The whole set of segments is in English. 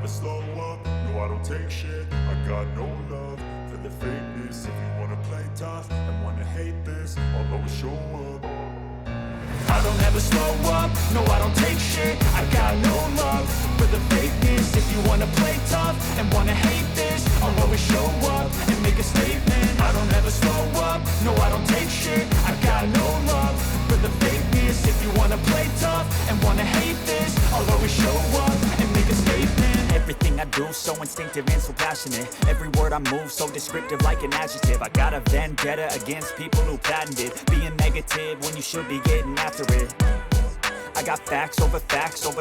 slow up, no I don't take shit. I got no love for the fakeness. If you wanna play tough and wanna hate this, I'll always show up. I don't ever slow up, no I don't take shit. I got no love for the fakeness. If you wanna play tough and wanna hate this, I'll always show up and make a statement. I don't ever slow up, no I don't take shit. I got no love for the fakeness. If you wanna play tough and wanna hate this, I'll always show up and make a statement. Everything I do so instinctive and so passionate. Every word I move so descriptive like an adjective. I got a vendetta against people who patented being negative when you should be getting after it. I got facts over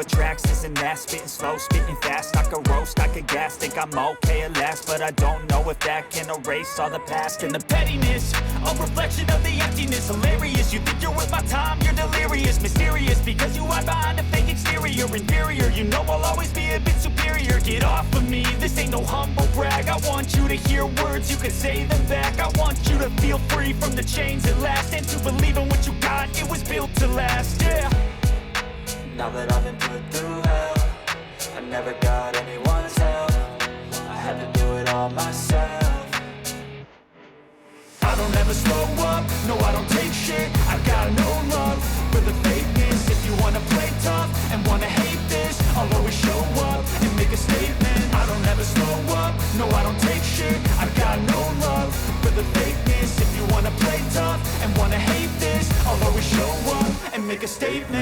tracks, this and that. Spitting slow, spitting fast, I could roast, I could gas. Think I'm okay at last, but I don't know if that can erase all the past. And the pettiness, a reflection of the emptiness. Hilarious, you think you're worth my time, you're delirious. Mysterious, because you hide behind a fake exterior. Inferior, you know I'll always be a bit superior. Get off of me, this ain't no humble brag. I want you to hear words, you can say them back. I want you to feel free from the chains at last, and to believe in what you got, it was built to last, yeah. Now that I've been put through hell, I never got anyone's help. I had to do it all myself. I don't ever slow up, no I don't take shit. I got no love for the fakeness. If you wanna play tough and wanna hate this, I'll always show up and make a statement. I don't ever slow up, no I don't take shit. I got no love for the fakeness. If you wanna play tough and wanna hate this, I'll always show up and make a statement.